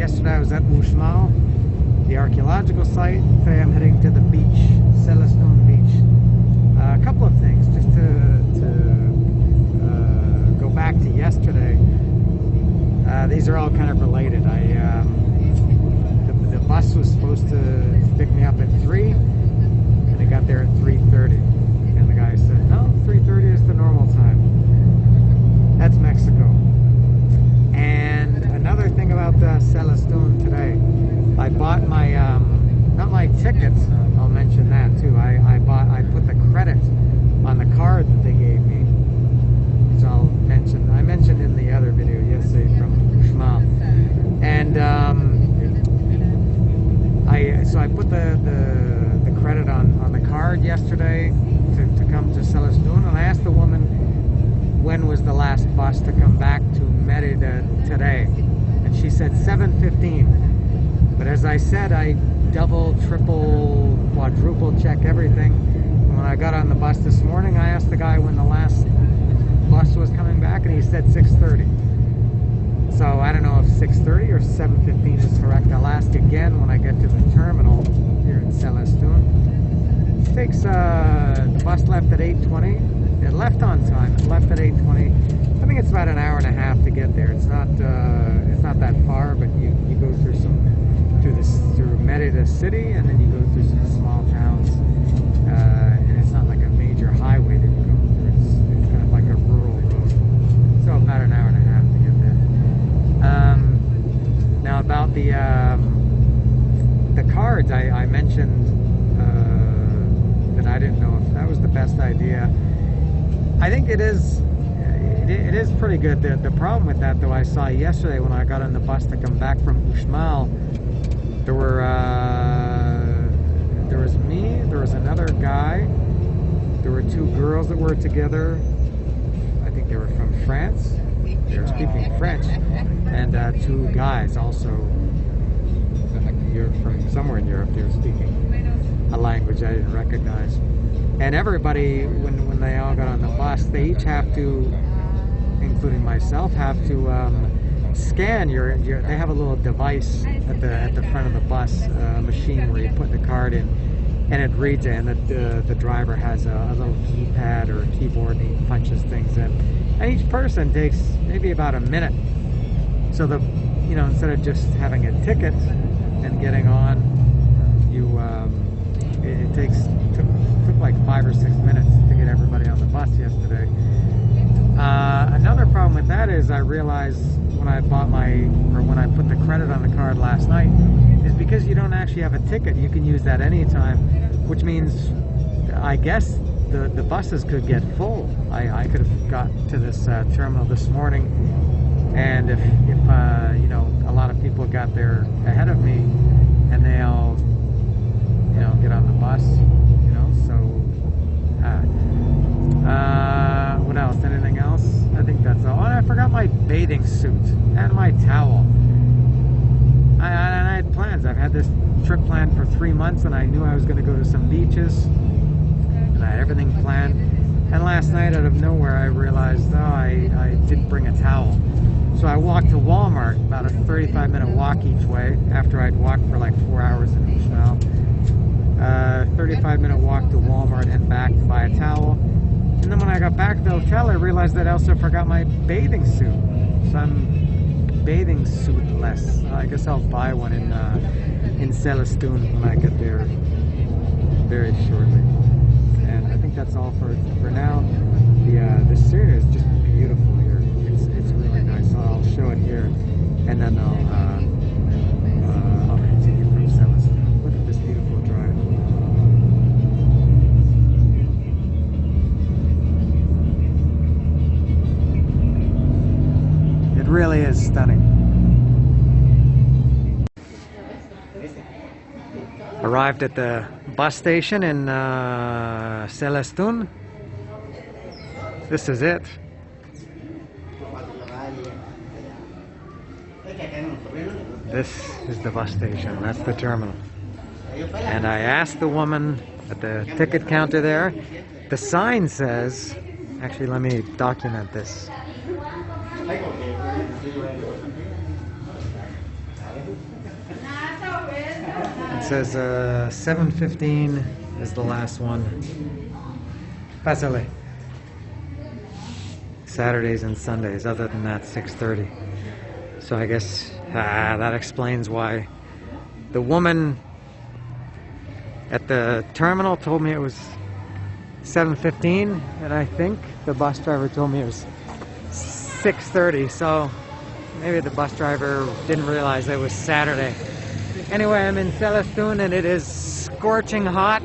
Yesterday I was at Uxmal, the archaeological site. Today I'm heading to the beach, Celestun Beach. A couple of things, just to go back to yesterday. These are all kind of related. The bus was supposed to pick me up at 3, and it got there at 3:30. And the guy said, no, 3:30 is the normal time. That's Mexico. And another thing about Celestun today, I bought my, not my tickets, I'll mention that too. I put the credit on the card that they gave me, which I mentioned in the other video yesterday from Uxmal. And so I put the credit on the card yesterday to come to Celestun, and I asked the woman when was the last bus to come back to Merida today, and she said 7:15. But as I said, I double, triple, quadruple check everything. And when I got on the bus this morning, I asked the guy when the last bus was coming back, and he said 6:30. So I don't know if 6:30 or 7:15 is correct. I'll ask again when I get to the terminal here in Celestun. It takes, the bus left at 8:20. It left on time. It left at 8:20. I think it's about an hour and a half to get there. It's not that far, but you go through through Merida city, and then you go through some small towns, and it's not like a major highway that you go through. It's kind of like a rural road. So about an hour and a half to get there. Now about the cards, I mentioned that I didn't know if that was the best idea. I think it is. It is pretty good. The problem with that, though, I saw yesterday when I got on the bus to come back from Uxmal, there was me, there was another guy, there were 2 girls that were together. I think they were from France. They were speaking French, and 2 guys also. You're from somewhere in Europe. They were speaking a language I didn't recognize. And everybody, when they all got on the bus, they each have to, including myself, have to scan your. They have a little device at the front of the bus, a machine where you put the card in, and it reads it. And the driver has a little keypad or a keyboard, and he punches things in. And each person takes maybe about a minute. So instead of just having a ticket and getting on, it took like 5 or 6 minutes to get everybody on the bus yesterday. Another problem with that is I realized when I put the credit on the card last night, is because you don't actually have a ticket. You can use that anytime, which means I guess the buses could get full. I could have got to this terminal this morning, and if a lot of people got there ahead of me, and they all get on the bus, so what else? Anything else? I think that's all. Oh, I forgot my bathing suit and my towel. I had plans. I've had this trip planned for 3 months, and I knew I was going to go to some beaches, and I had everything planned. And last night, out of nowhere, I realized, I didn't bring a towel. So I walked to Walmart, about a 35-minute walk each way, after I'd walked for like 4 hours in Uxmal. 35-minute walk to Walmart and back to buy a towel. And then when I got back to the hotel, I realized that I also forgot my bathing suit. So I'm bathing suitless. I guess I'll buy one in Celestun when I get there very shortly. And I think that's all for now. The scenery is just beautiful here. It's really nice. So I'll show it here, and then I'll continue from Celestun. Look at this beautiful drive. It really is stunning. Arrived at the bus station in Celestun. This is it. This is the bus station. That's the terminal. And I asked the woman at the ticket counter there. The sign says, actually, let me document this. says 7:15 is the last one. Pásale. Saturdays and Sundays. Other than that, 6:30. So I guess that explains why the woman at the terminal told me it was 7:15, and I think the bus driver told me it was 6:30. So maybe the bus driver didn't realize it was Saturday. Anyway, I'm in Celestun and it is scorching hot,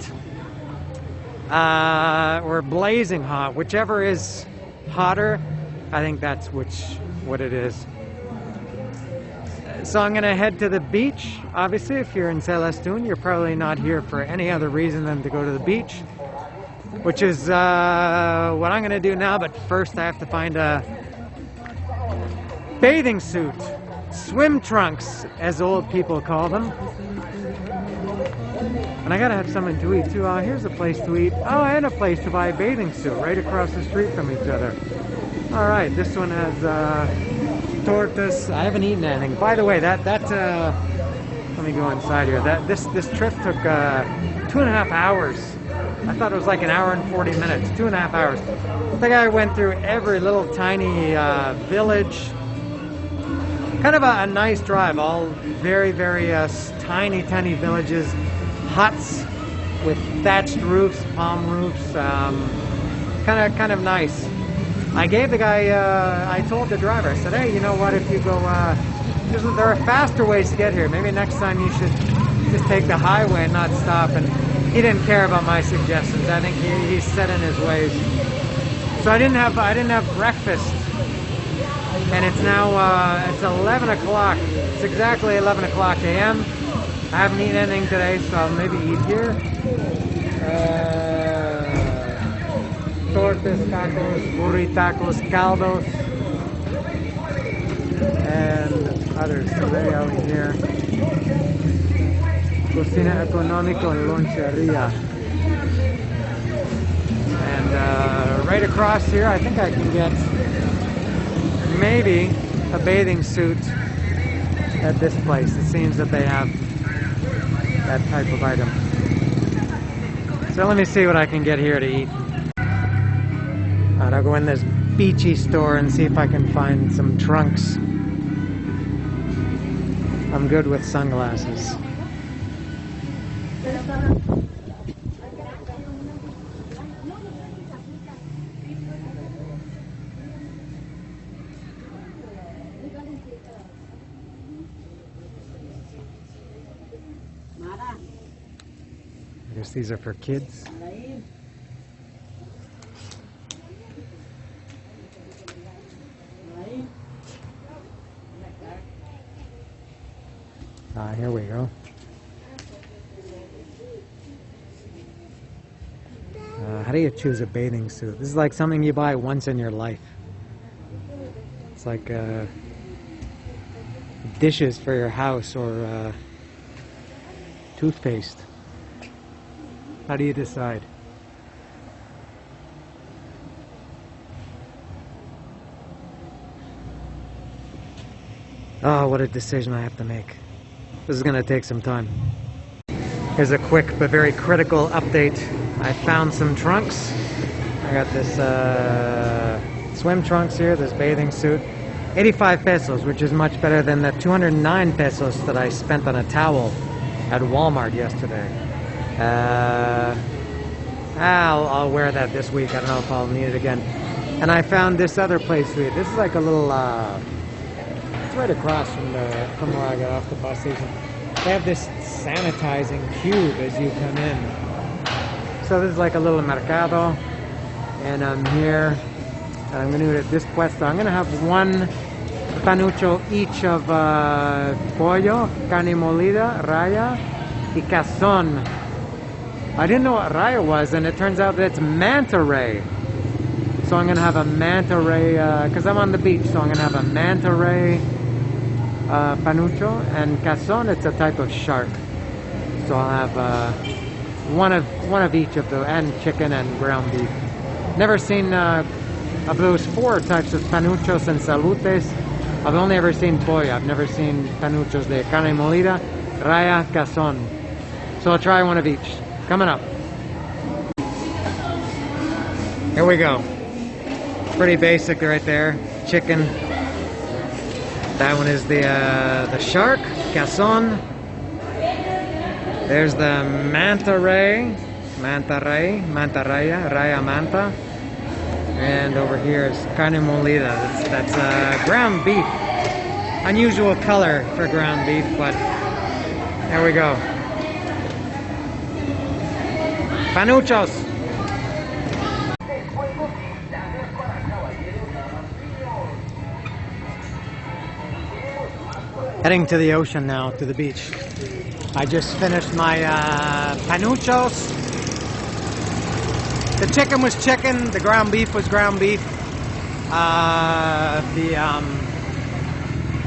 or blazing hot, whichever is hotter. I think that's what it is. So I'm gonna head to the beach. Obviously, if you're in Celestun, you're probably not here for any other reason than to go to the beach, which is what I'm gonna do now. But first I have to find a bathing suit, swim trunks, as old people call them. And I gotta have something to eat too. Oh, here's a place to eat. Oh, and a place to buy a bathing suit right across the street from each other. All right, this one has tortas. I haven't eaten anything. By the way, let me go inside here. This trip took 2.5 hours. I thought it was like an hour and 40 minutes. 2.5 hours. I think I went through every little tiny village. Kind of a nice drive. All very, very tiny villages, huts with thatched roofs, palm roofs. Kind of nice. I gave the guy, I told the driver, I said, hey, you know what, if you go, there are faster ways to get here. Maybe next time you should just take the highway and not stop. And he didn't care about my suggestions. I think he's set in his ways. So I didn't have breakfast. And it's now, it's 11 o'clock. It's exactly 11 o'clock a.m. I haven't eaten anything today, so I'll maybe eat here. Tortas, tacos, burritacos, caldos, and others. So they out here. Cocina económico en lonchería. And right across here, I think I can get maybe a bathing suit at this place. It seems that they have that type of item. So let me see what I can get here to eat. I'll go in this beachy store and see if I can find some trunks. I'm good with sunglasses. I guess these are for kids. Here we go. How do you choose a bathing suit? This is like something you buy once in your life. It's like dishes for your house or toothpaste. How do you decide? Oh, what a decision I have to make. This is going to take some time. Here's a quick but very critical update. I found some trunks. I got this swim trunks here, this bathing suit. 85 pesos, which is much better than the 209 pesos that I spent on a towel at Walmart yesterday. I'll wear that this week. I don't know if I'll need it again. And I found this other place to eat. This is like a little it's right across from where I got off the bus station. They have this sanitizing cube as you come in. So this is like a little mercado, and I'm here. And I'm going to eat at this puesto. I'm going to have one panucho each of pollo, carne molida, raya, y cazón. I didn't know what raya was, and it turns out that it's manta ray. So I'm going to have a manta ray, because I'm on the beach, so I'm going to have a manta ray panucho, and cazón, it's a type of shark. So I'll have one of each of those, and chicken and ground beef. Never seen of those 4 types of panuchos and salutes. I've only ever seen pollo. I've never seen panuchos de carne molida, raya, cazón. So I'll try one of each. Coming up. Here we go. Pretty basic right there. Chicken. That one is the shark, casson. There's the manta ray, raya manta. And over here is carne molida. That's ground beef. Unusual color for ground beef, but there we go. Panuchos. Heading to the ocean now, to the beach. I just finished my panuchos. The chicken was chicken, the ground beef was ground beef.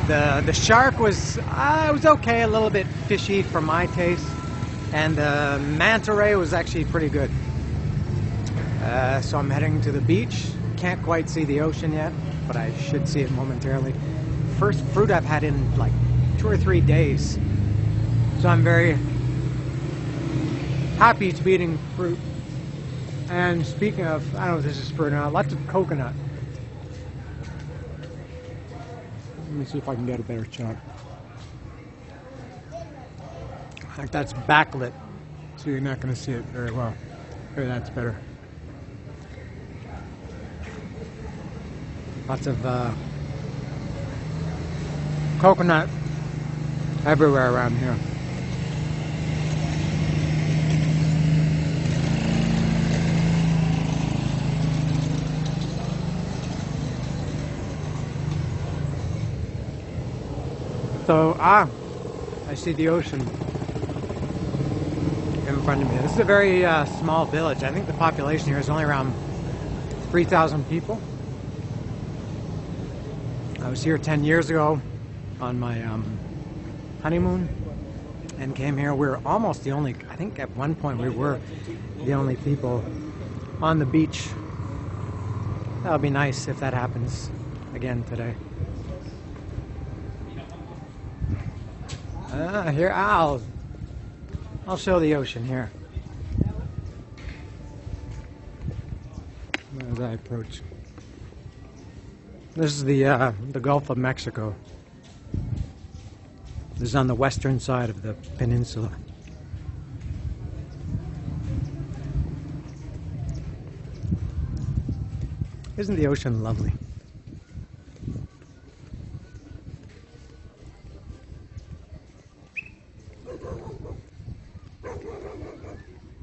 The shark was it was okay, a little bit fishy for my taste, and the manta ray was actually pretty good. So I'm heading to the beach. Can't quite see the ocean yet, but I should see it momentarily. First fruit I've had in like 2 or 3 days, so I'm very happy to be eating fruit. And speaking of, I don't know if this is fruit or not, lots of coconut. Let me see if I can get a better shot. Like that's backlit, so you're not going to see it very well. Maybe that's better. Lots of coconut everywhere around here. So, I see the ocean in front of me. This is a very small village. I think the population here is only around 3,000 people. I was here 10 years ago on my honeymoon and came here. We were almost the only, I think at one point we were the only people on the beach. That would be nice if that happens again today. Here, I'll show the ocean here as I approach. This is the Gulf of Mexico. This is on the western side of the peninsula. Isn't the ocean lovely?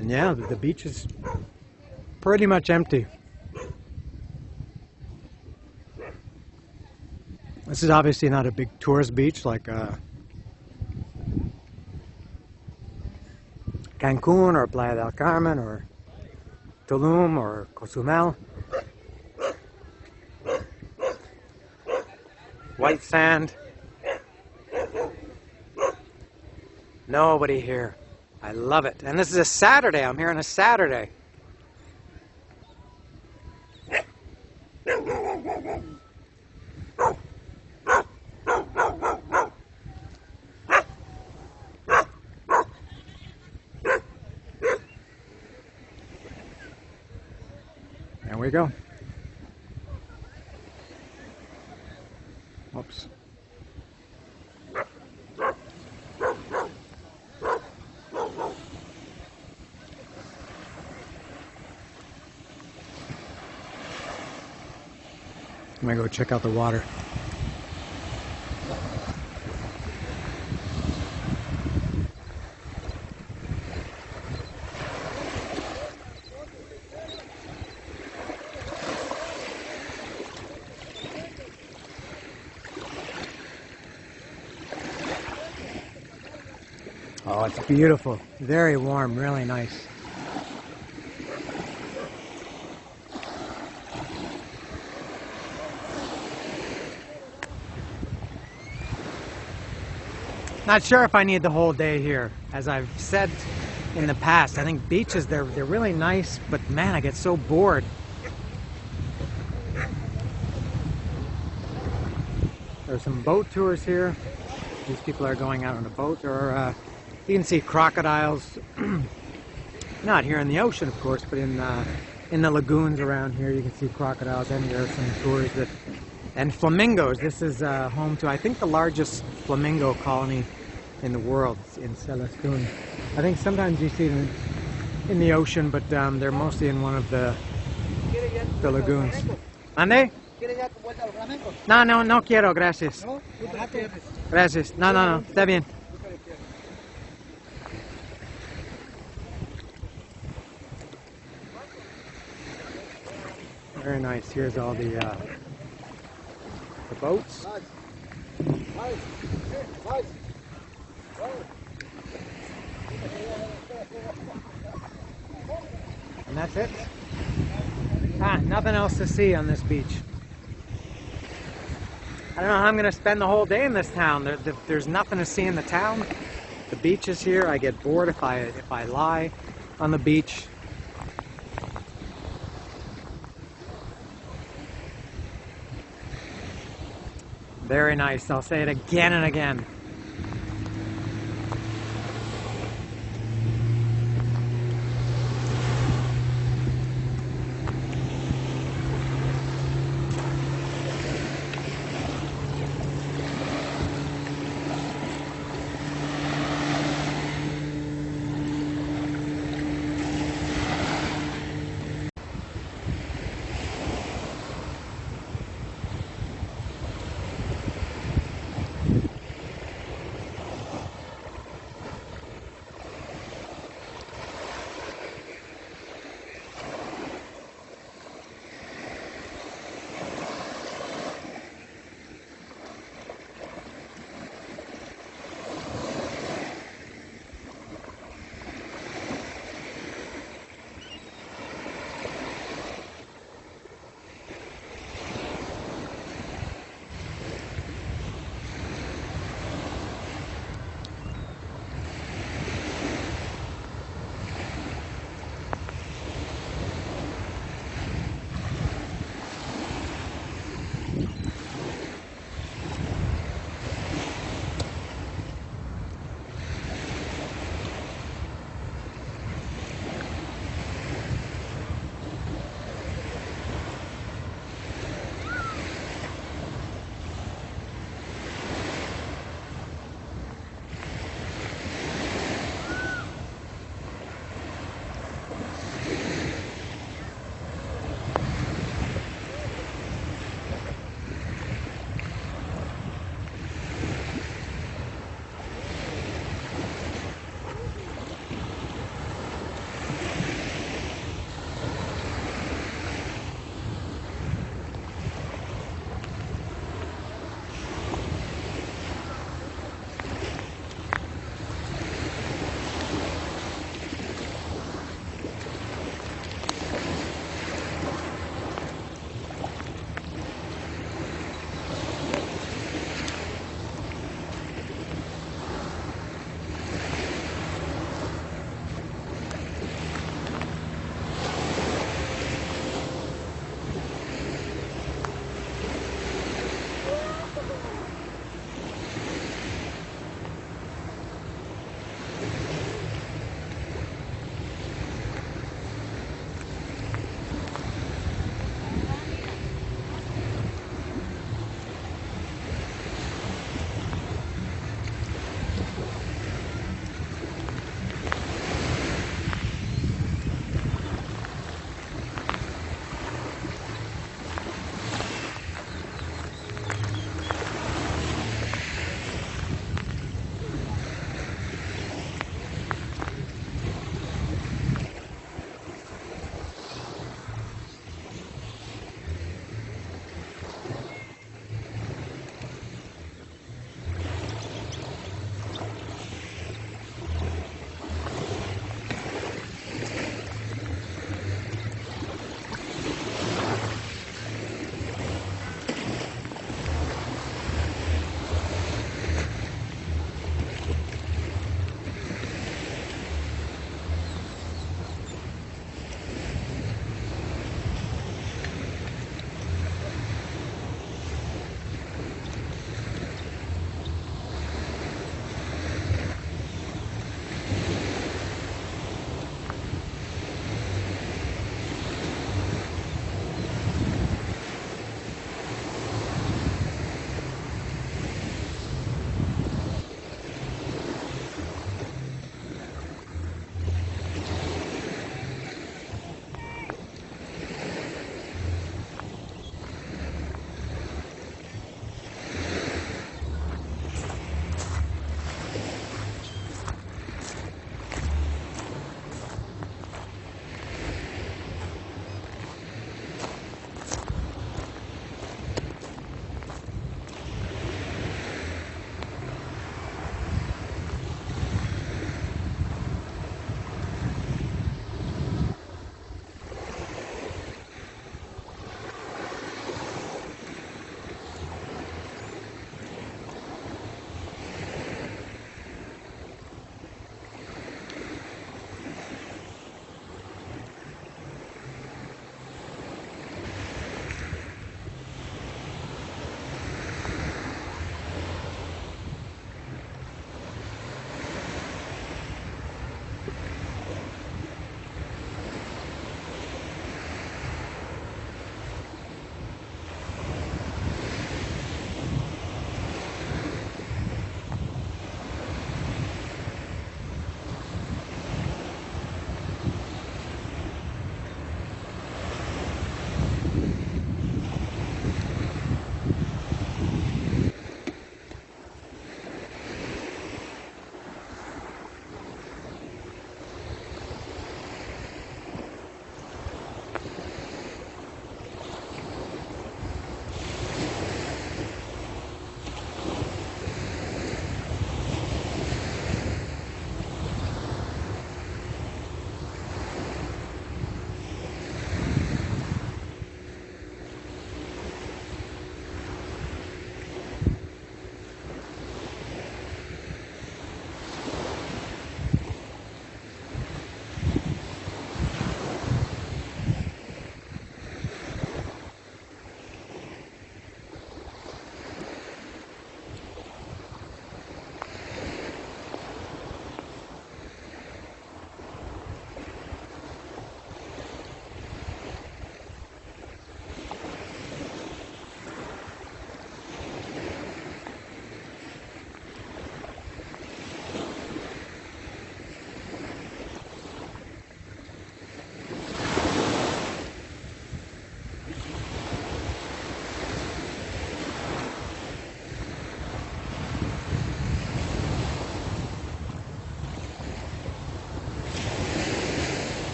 And yeah, the beach is pretty much empty. This is obviously not a big tourist beach like Cancun or Playa del Carmen or Tulum or Cozumel. White sand. Nobody here. I love it. And this is a Saturday. I'm here on a Saturday. There we go. Oops. I'm gonna go check out the water. Oh, it's beautiful. Very warm, really nice. Not sure if I need the whole day here. As I've said in the past, I think beaches, they're really nice, but man, I get so bored. There's some boat tours here. These people are going out on a boat or You can see crocodiles, not here in the ocean, of course, but in the lagoons around here. You can see crocodiles, and there are some tours that, and flamingos. This is home to, I think, the largest flamingo colony in the world in Celestun. I think sometimes you see them in the ocean, but they're mostly in one of the lagoons. ¿Ande? No, no, no quiero, gracias. Gracias. No, no, no, está bien. Very nice. Here's all the boats. And that's it. Nothing else to see on this beach. I don't know how I'm going to spend the whole day in this town. There's nothing to see in the town. The beach is here. I get bored if I lie on the beach. Very nice. I'll say it again and again.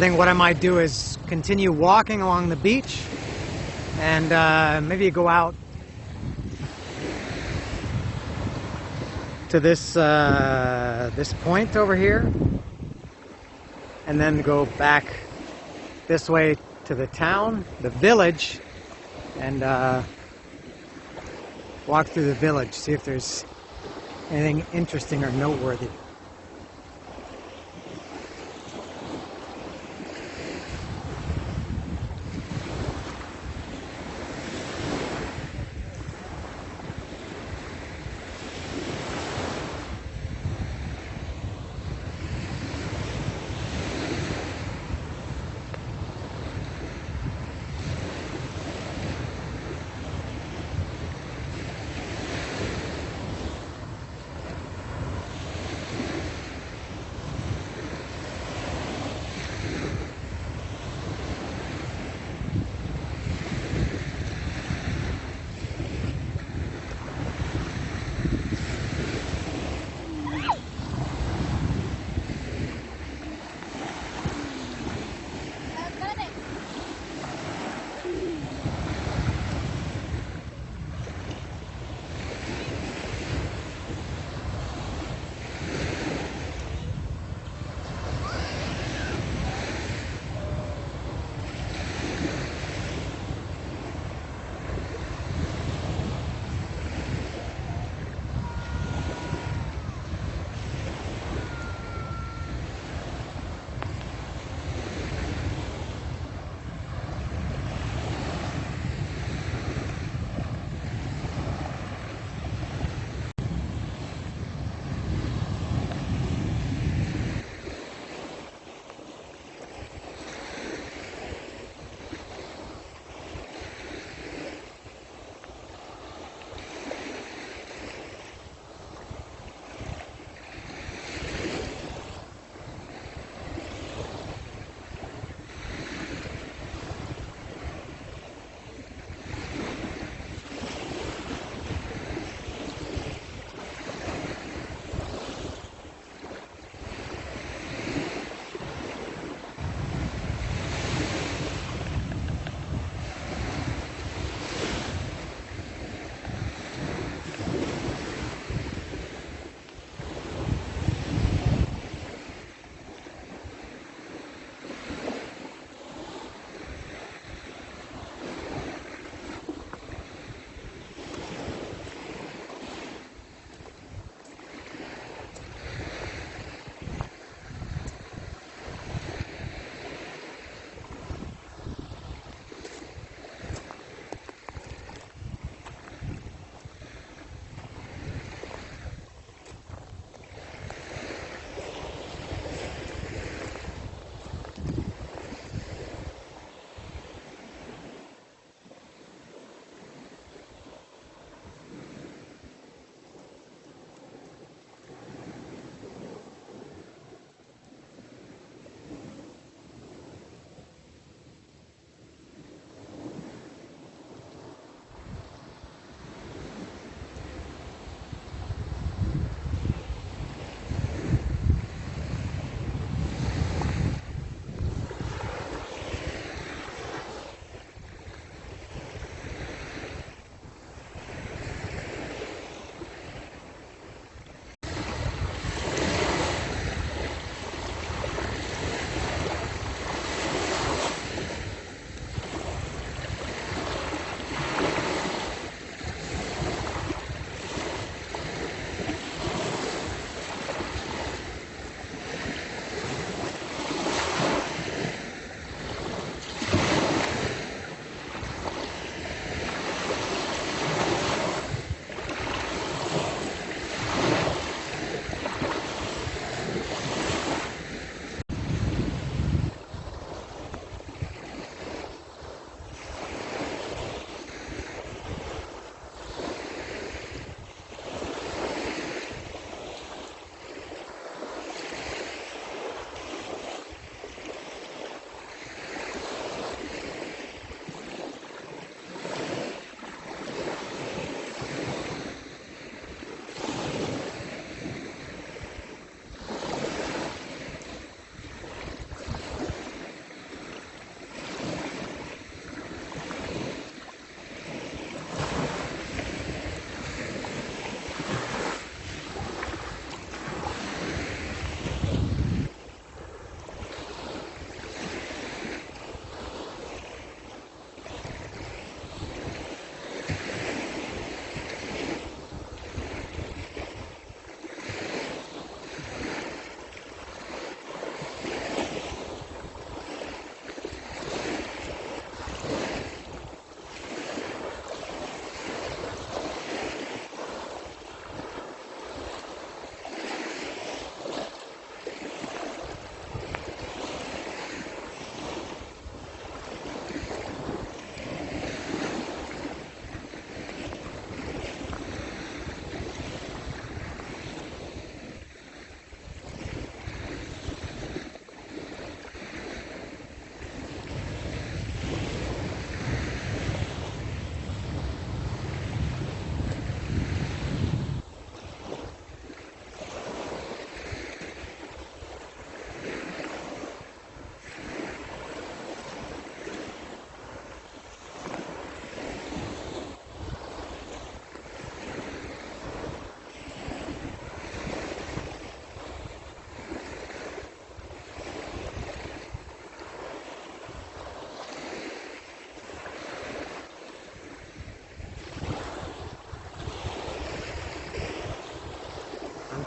think what I might do is continue walking along the beach and maybe go out to this this point over here, and then go back this way to the town, the village, and walk through the village, see if there's anything interesting or noteworthy.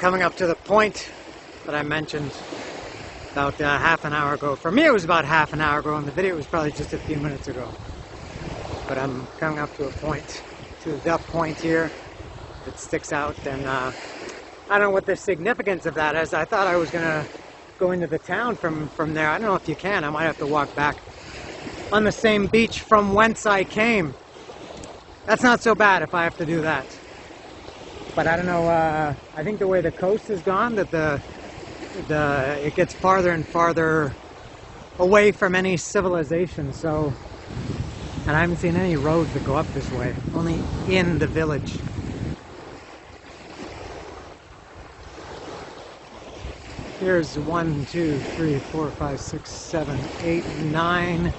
coming up to the point that I mentioned about half an hour ago. For me it was about half an hour ago, and the video was probably just a few minutes ago. But I'm coming up to a point, to the point here that sticks out, and I don't know what the significance of that is. I thought I was going to go into the town from there. I don't know if you can. I might have to walk back on the same beach from whence I came. That's not so bad if I have to do that. But I don't know, I think the way the coast has gone, that it gets farther and farther away from any civilization, so, and I haven't seen any roads that go up this way, only in the village. Here's 1, 2, 3, 4, 5, 6, 7, 8, 9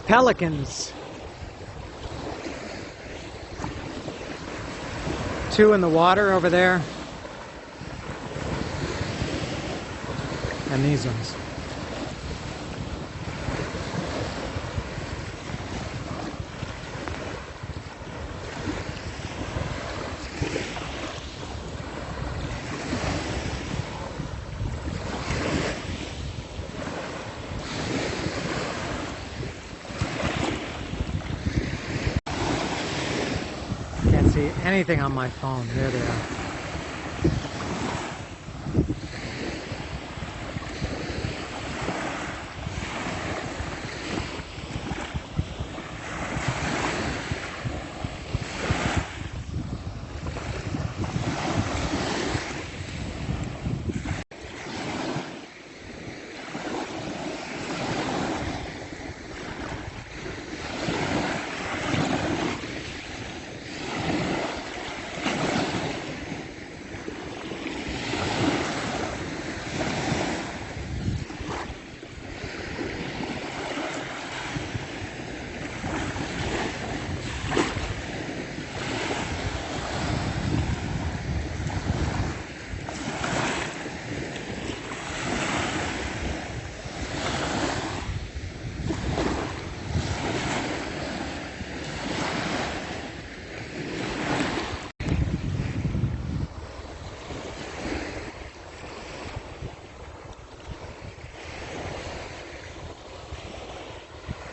pelicans. 2 in the water over there. And these ones. Can't see anything on my phone. There they are.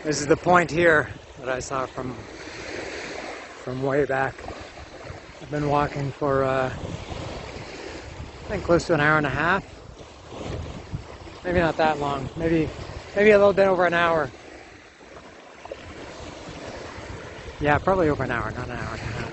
This is the point here that I saw from way back. I've been walking for I think close to an hour and a half. Maybe not that long. Maybe a little bit over an hour. Yeah, probably over an hour, not an hour and a half.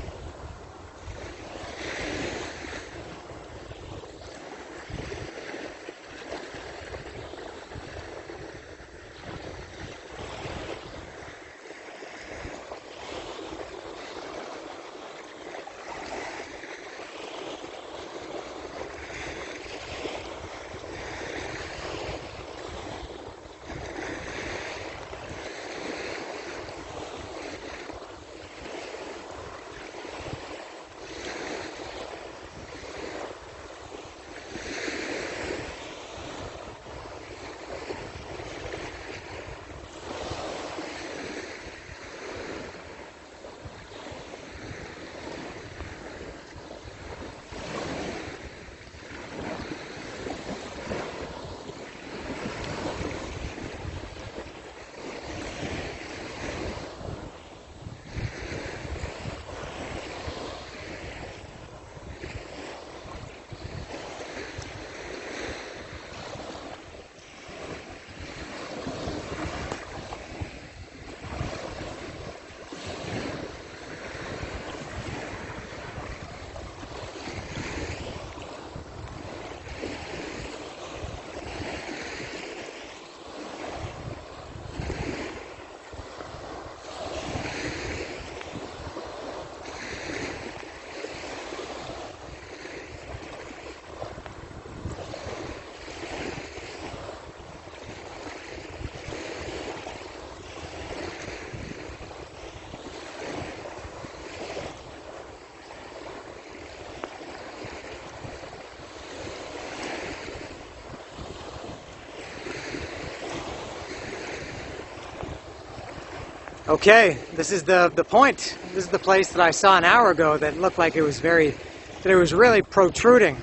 Okay, this is the point. This is the place that I saw an hour ago that looked like it was really protruding.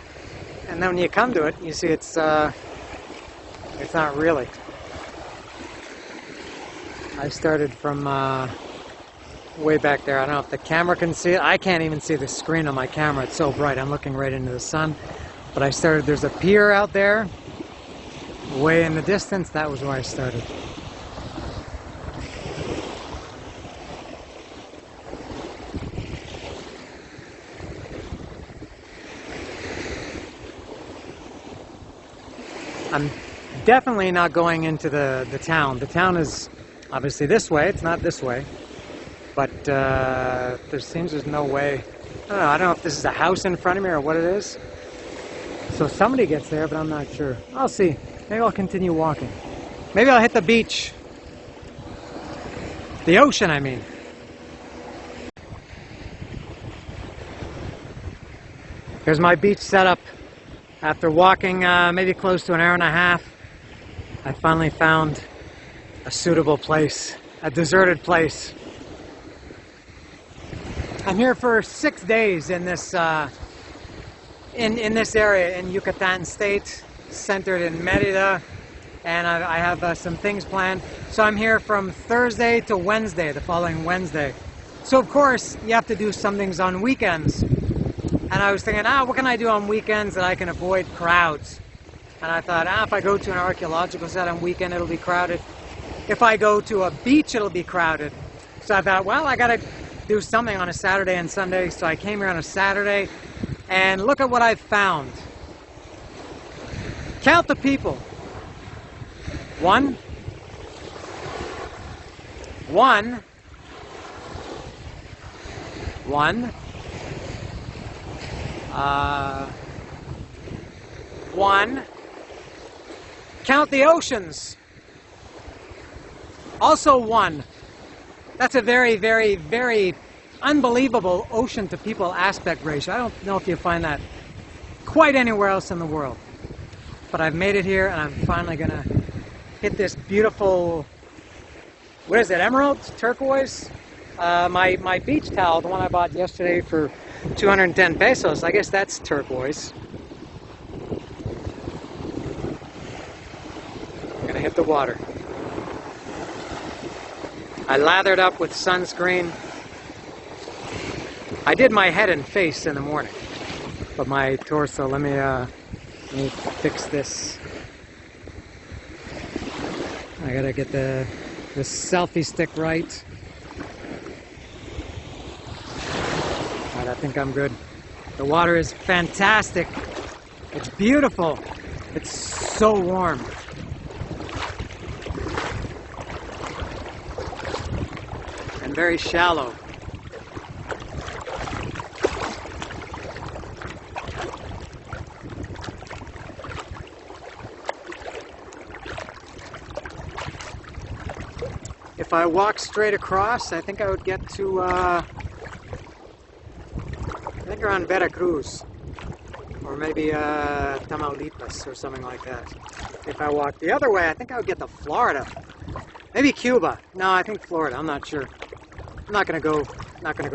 And then when you come to it, you see it's not really. I started from way back there. I don't know if the camera can see it. I can't even see the screen on my camera. It's so bright. I'm looking right into the sun. But I started, there's a pier out there, way in the distance. That was where I started. I'm definitely not going into the town. The town is obviously this way. It's not this way. But there seems there's no way. I don't know if this is a house in front of me or what it is. So somebody gets there, but I'm not sure. I'll see. Maybe I'll continue walking. Maybe I'll hit the beach. The ocean, I mean. Here's my beach setup. After walking maybe close to an hour and a half, I finally found a suitable place, a deserted place. I'm here for 6 days in this in this area in Yucatan State, centered in Merida, and I have some things planned. So I'm here from Thursday to Wednesday, the following Wednesday. So of course you have to do some things on weekends. And I was thinking, what can I do on weekends that I can avoid crowds? And I thought, if I go to an archaeological site on weekend, it'll be crowded. If I go to a beach, it'll be crowded. So I thought, well, I gotta do something on a Saturday and Sunday. So I came here on a Saturday, and look at what I've found. Count the people. One. Count the oceans. Also one. That's a very, very, very unbelievable ocean to people aspect ratio. I don't know if you find that quite anywhere else in the world. But I've made it here, and I'm finally gonna hit this beautiful, what is it, emerald? Turquoise? My beach towel, the one I bought yesterday for 210 pesos, I guess that's turquoise. I'm gonna hit the water. I lathered up with sunscreen. I did my head and face in the morning, but my torso, let me fix this. I gotta get the selfie stick right. Alright, I think I'm good. The water is fantastic. It's beautiful. It's so warm. And very shallow. If I walk straight across, I think I would get to, I think around Veracruz, or maybe Tamaulipas or something like that. If I walk the other way, I think I would get to Florida. Maybe Cuba. No, I think Florida. I'm not sure. I'm not gonna go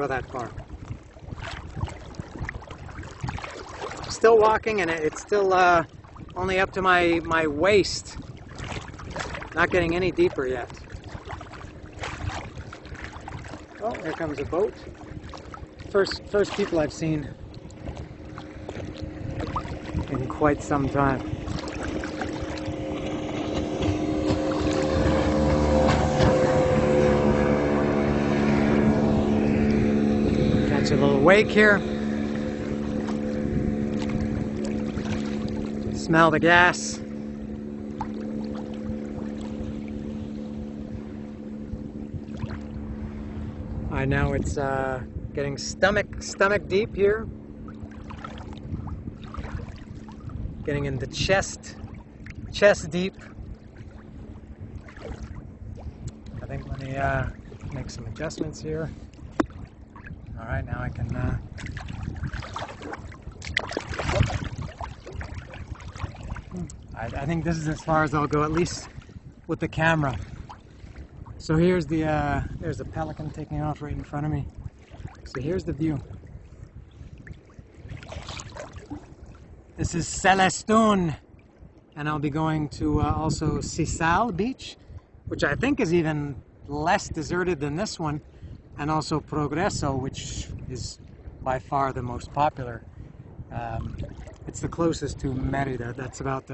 that far. Still walking, and it's still only up to my waist. Not getting any deeper yet. Oh, here comes a boat. First people I've seen in quite some time. Catch a little wake here. Smell the gas. Now it's getting stomach deep here. Getting into chest deep. I think let me make some adjustments here. All right, now I can. I think this is as far as I'll go, at least with the camera. So here's there's a pelican taking off right in front of me. So here's the view. This is Celestun, and I'll be going to also Sisal Beach, which I think is even less deserted than this one, and also Progreso, which is by far the most popular. It's the closest to Merida. That's about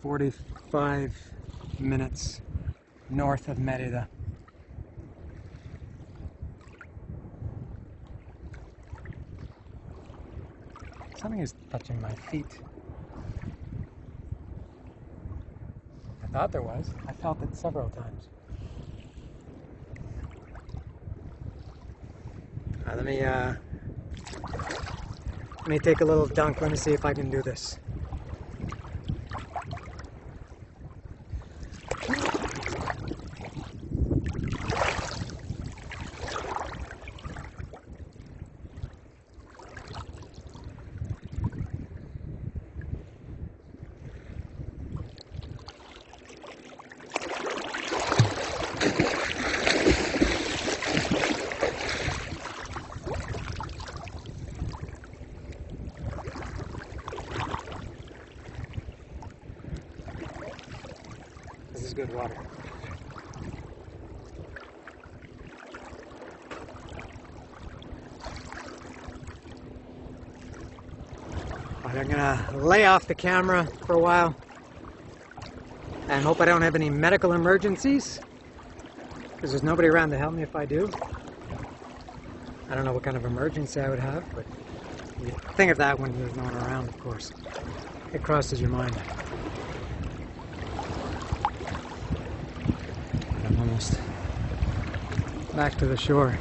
45 minutes north of Merida. Something is touching my feet. I thought there was. I felt it several times. Let me take a little dunk. Let me see if I can do this. This is good water. I'm gonna lay off the camera for a while and hope I don't have any medical emergencies, because there's nobody around to help me if I do. I don't know what kind of emergency I would have, but you think of that when there's no one around, of course. It crosses your mind. I'm almost back to the shore.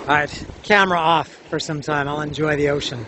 Alright, camera off for some time. I'll enjoy the ocean.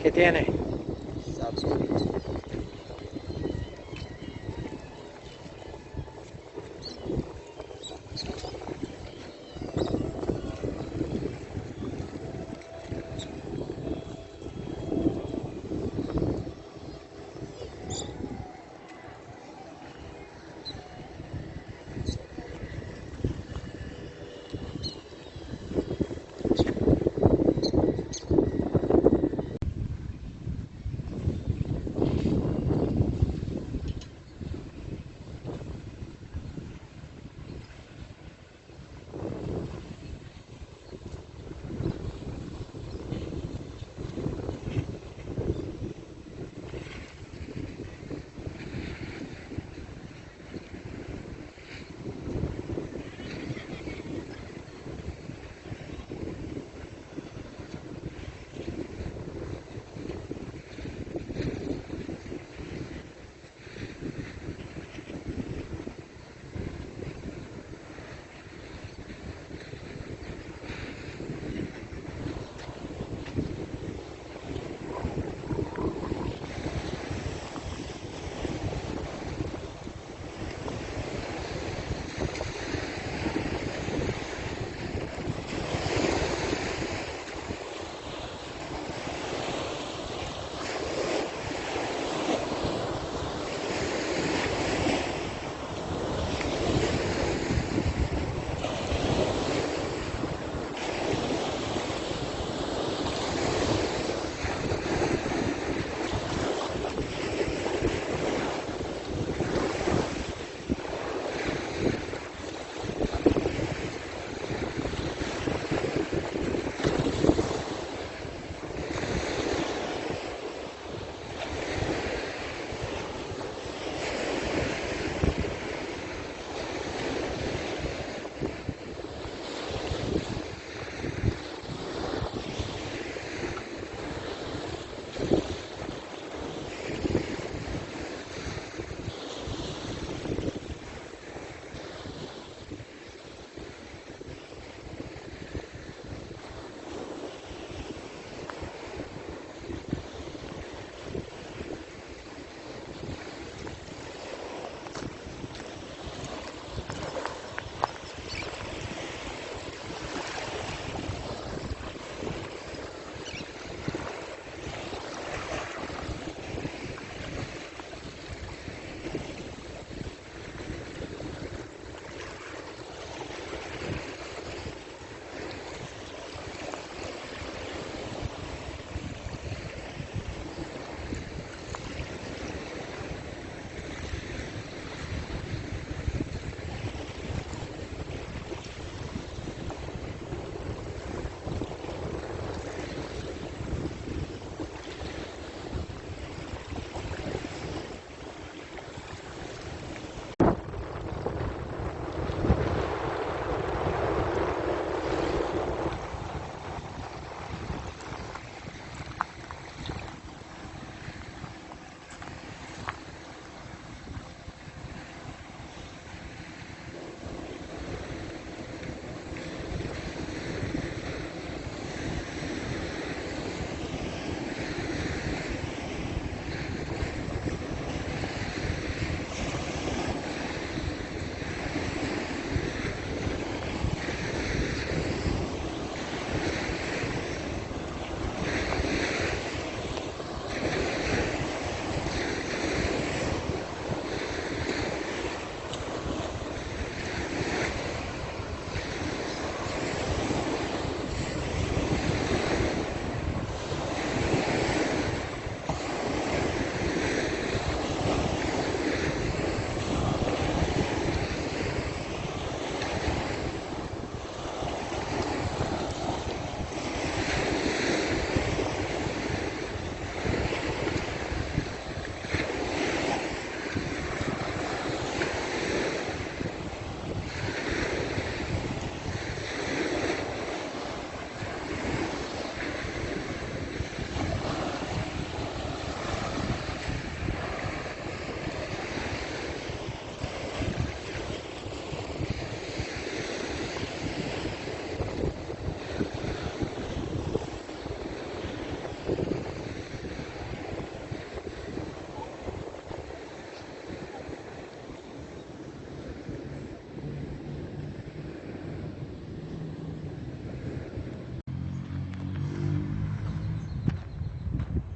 ¿Qué tiene?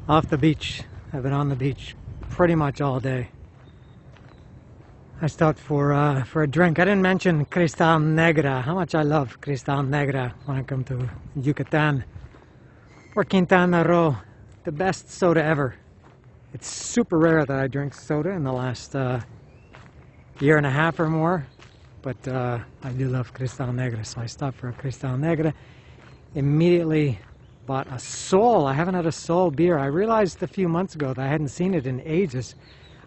Off the beach. I've been on the beach pretty much all day. I stopped for a drink. I didn't mention Cristal Negra. How much I love Cristal Negra when I come to Yucatan or Quintana Roo. The best soda ever. It's super rare that I drink soda in the last year and a half or more, but I do love Cristal Negra, so I stopped for a Cristal Negra. Immediately bought a Sol. I haven't had a Sol beer. I realized a few months ago that I hadn't seen it in ages.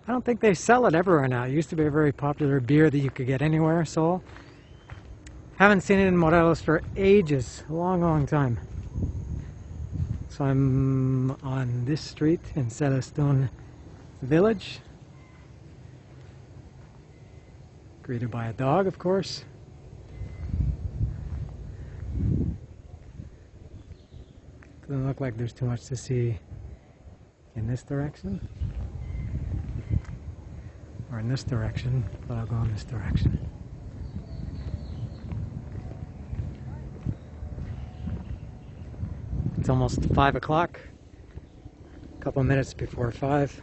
I don't think they sell it everywhere now. It used to be a very popular beer that you could get anywhere, Sol. Haven't seen it in Morelos for ages, a long, long time. So I'm on this street in Celestun village. Greeted by a dog, of course. Doesn't look like there's too much to see in this direction. Or in this direction, but I'll go in this direction. It's almost 5 o'clock, a couple minutes before 5.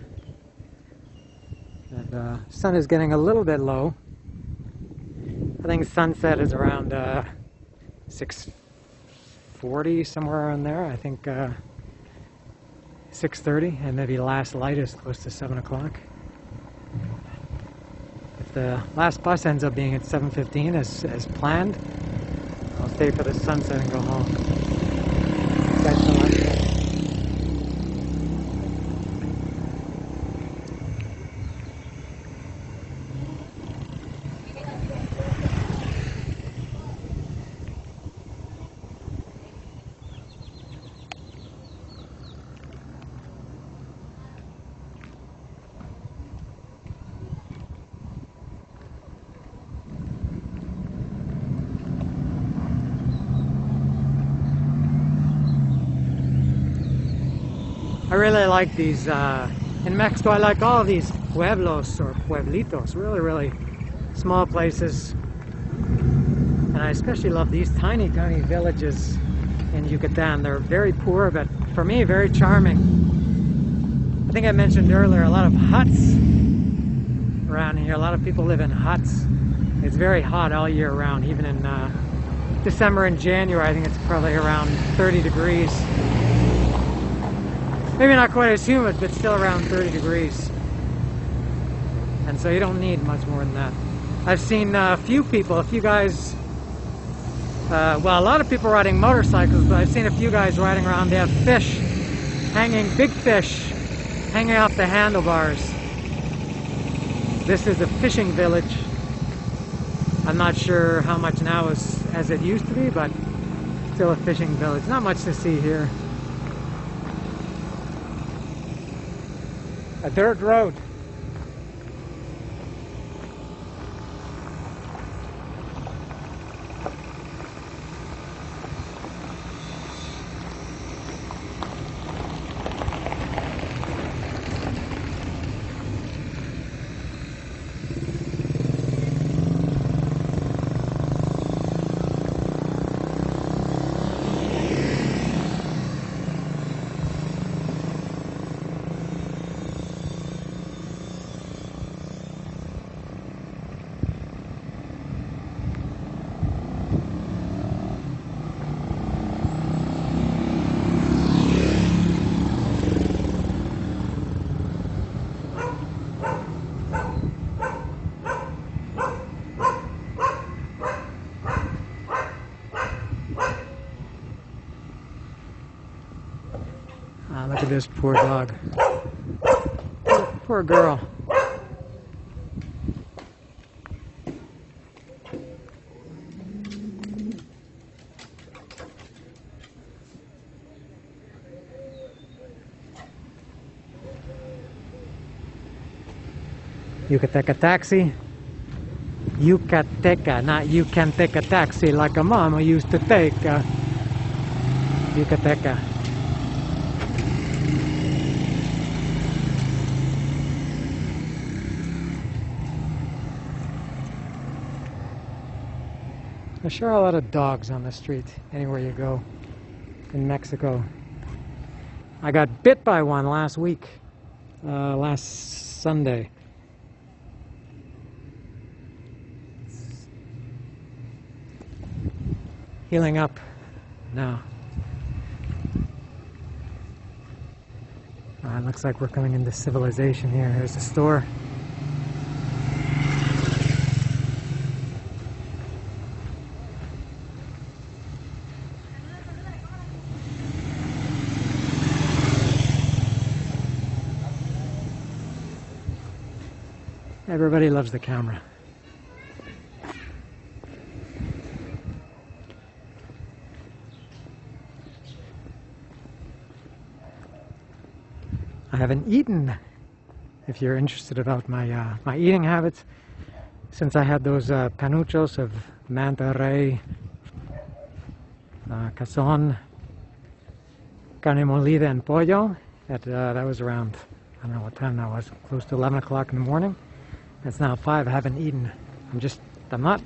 And the sun is getting a little bit low. I think sunset is around 6:40, somewhere around there. I think 6:30, and maybe last light is close to 7 o'clock. If the last bus ends up being at 7:15 as planned, I'll stay for the sunset and go home. That's the last bus. I really like these, in Mexico I like all of these pueblos or pueblitos, really, really small places. And I especially love these tiny, tiny villages in Yucatan. They're very poor, but for me, very charming. I think I mentioned earlier, a lot of huts around here. A lot of people live in huts. It's very hot all year round, even in December and January. I think it's probably around 30 degrees. Maybe not quite as humid, but still around 30 degrees. And so you don't need much more than that. I've seen a few guys, well, a lot of people riding motorcycles, but I've seen a few guys riding around. They have fish hanging, big fish, hanging off the handlebars. This is a fishing village. I'm not sure how much now as it used to be, but still a fishing village. Not much to see here. A dirt road. Look at this poor dog. Poor girl. Yucateca taxi. Yucateca, not you can take a taxi like a mama used to take. Yucateca. There's sure a lot of dogs on the street anywhere you go in Mexico. I got bit by one last week, last Sunday. Healing up now. It looks like we're coming into civilization here. Here's the store. Everybody loves the camera. I haven't eaten, if you're interested about my my eating habits, since I had those panuchos of manta ray, cazón, carne molida, and pollo. That was around, I don't know what time that was, close to 11 o'clock in the morning. It's now 5. I haven't eaten. I'm not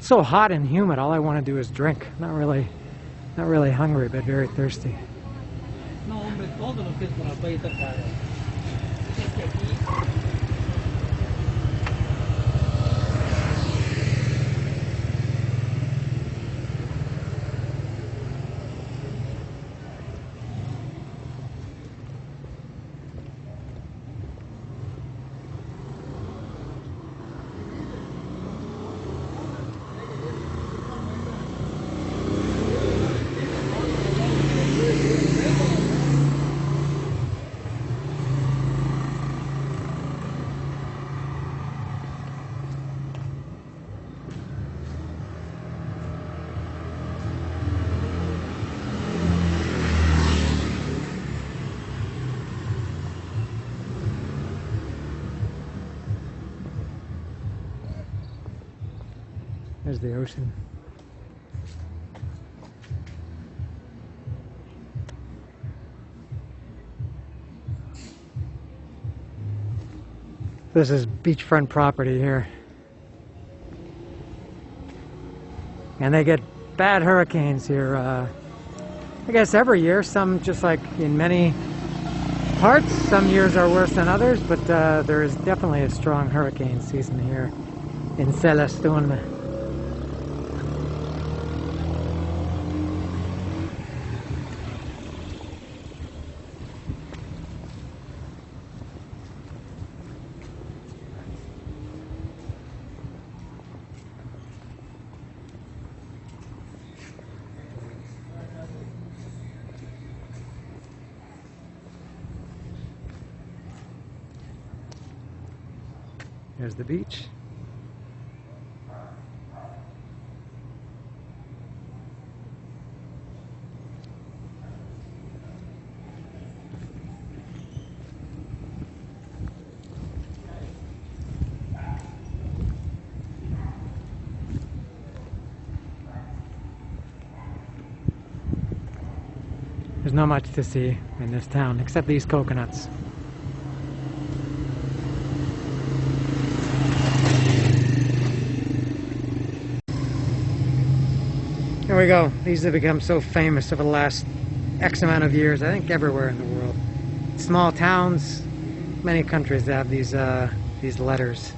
so hot and humid. All I want to do is drink. Not really hungry, but very thirsty. No, hombre, todo lo que es por la playa está caro. Es que aquí... There's the ocean. This is beachfront property here. And they get bad hurricanes here, I guess every year. Some, just like in many parts, some years are worse than others, but there is definitely a strong hurricane season here in Celestun. There's the beach. There's not much to see in this town except these coconuts. Here we go. These have become so famous over the last X amount of years, I think everywhere in the world. Small towns, many countries have these letters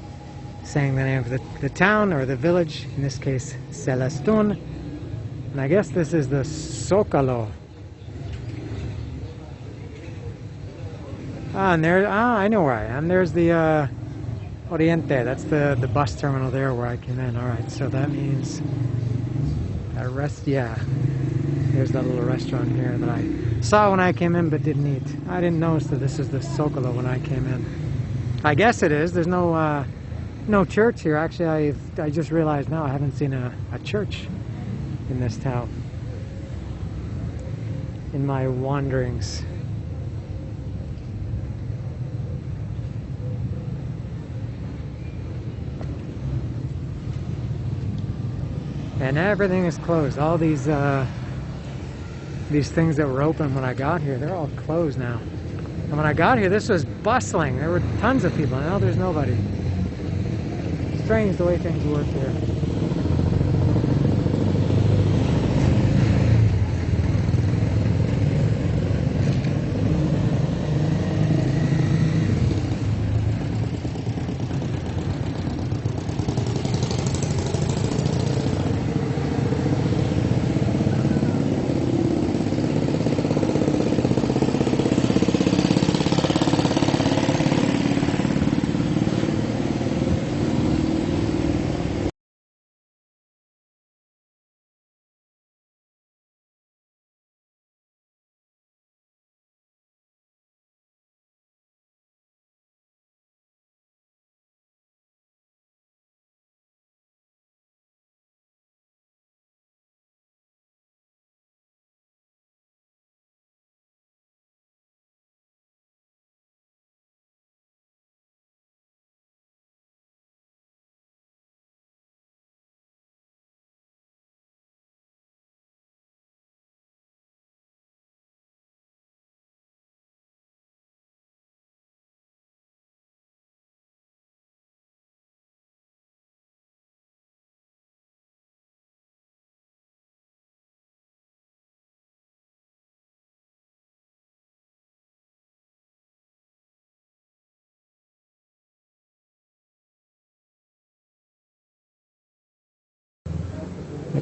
saying the name of the town or the village, in this case Celestun. And I guess this is the Zócalo. And there, I know where I am. There's the Oriente. That's the bus terminal there where I came in. Alright, so that means yeah. There's that little restaurant here that I saw when I came in but didn't eat. I didn't notice that this is the Zócalo when I came in. I guess it is. There's no church here. Actually, I just realized now I haven't seen a church in this town in my wanderings. And everything is closed. All these things that were open when I got here, they're all closed now. And when I got here, this was bustling. There were tons of people. Now there's nobody. Strange the way things work here.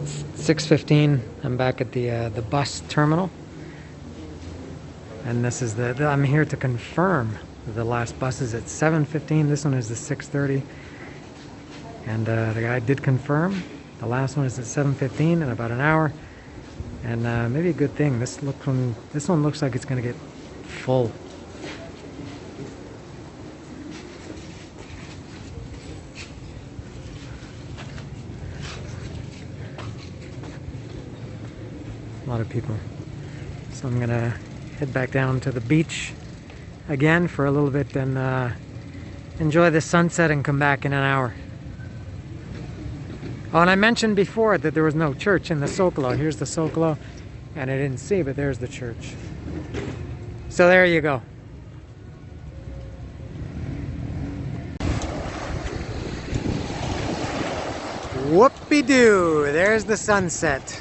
It's 6:15. I'm back at the bus terminal, and this is I'm here to confirm the last bus is at 7:15. This one is the 6:30, and the guy did confirm. The last one is at 7:15 in about an hour, and maybe a good thing. This one looks like it's going to get full. A lot of people. So I'm gonna head back down to the beach again for a little bit and enjoy the sunset and come back in an hour. Oh, and I mentioned before that there was no church in the Zocalo. Here's the Zocalo, and I didn't see, but there's the church. So there you go. Whoopie-doo! There's the sunset.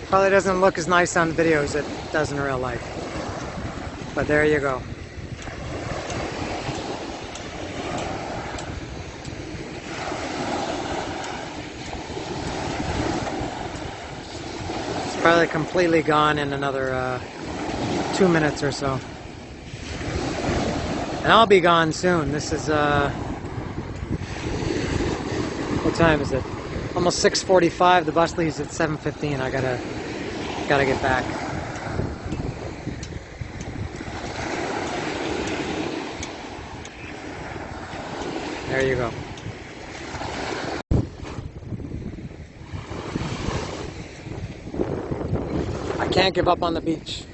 Probably doesn't look as nice on video as it does in real life. But there you go. It's probably completely gone in another 2 minutes or so. And I'll be gone soon. This is, what time is it? Almost 6:45. The bus leaves at 7:15. I gotta get back. There you go. I can't give up on the beach.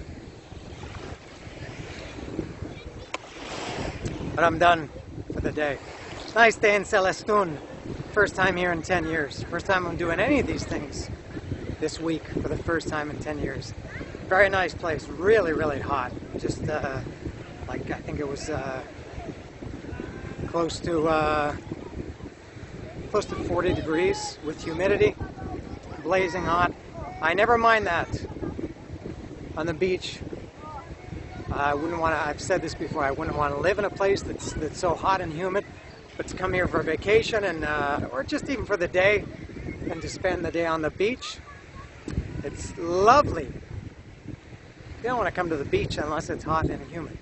But I'm done for the day. Nice day in Celestun. First time here in 10 years. First time I'm doing any of these things this week for the first time in 10 years. Very nice place. Really, really hot. Just like I think it was close to 40 degrees with humidity. Blazing hot. I never mind that. On the beach, I wouldn't want to. I've said this before. I wouldn't want to live in a place that's so hot and humid. But to come here for a vacation and or just even for the day and to spend the day on the beach, it's lovely. You don't want to come to the beach unless it's hot and humid.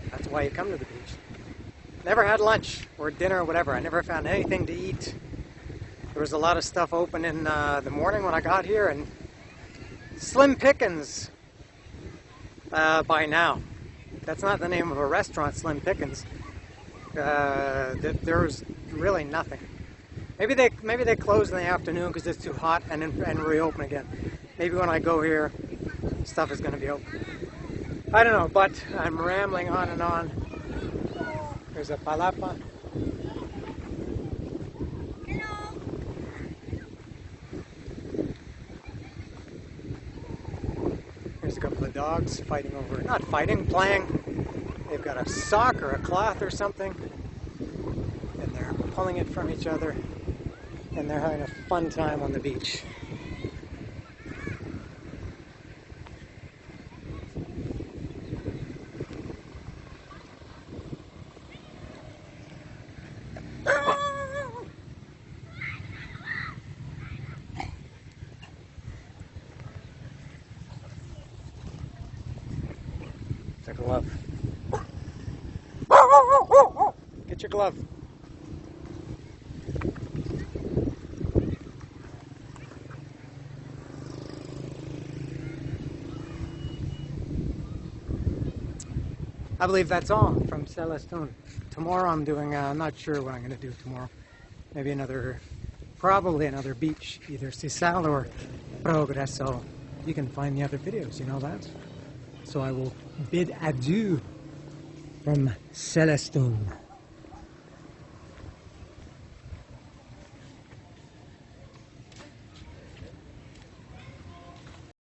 That's why you come to the beach. Never had lunch or dinner or whatever. I never found anything to eat. There was a lot of stuff open in the morning when I got here, and slim pickings by now. That's not the name of a restaurant, Slim Pickens. There was really nothing. Maybe they close in the afternoon because it's too hot and reopen again. Maybe when I go here, stuff is going to be open. I don't know, but I'm rambling on and on. There's a palapa. Hello. There's a couple of dogs fighting over, not fighting, playing. They've got a sock or a cloth or something, and they're pulling it from each other, and they're having a fun time on the beach. It's a glove. Get your glove. I believe that's all from Celestun. Tomorrow I'm doing, I'm not sure what I'm going to do tomorrow. Maybe probably another beach, either Sisal or Progreso. You can find the other videos, you know that? So I will bid adieu from Celestun.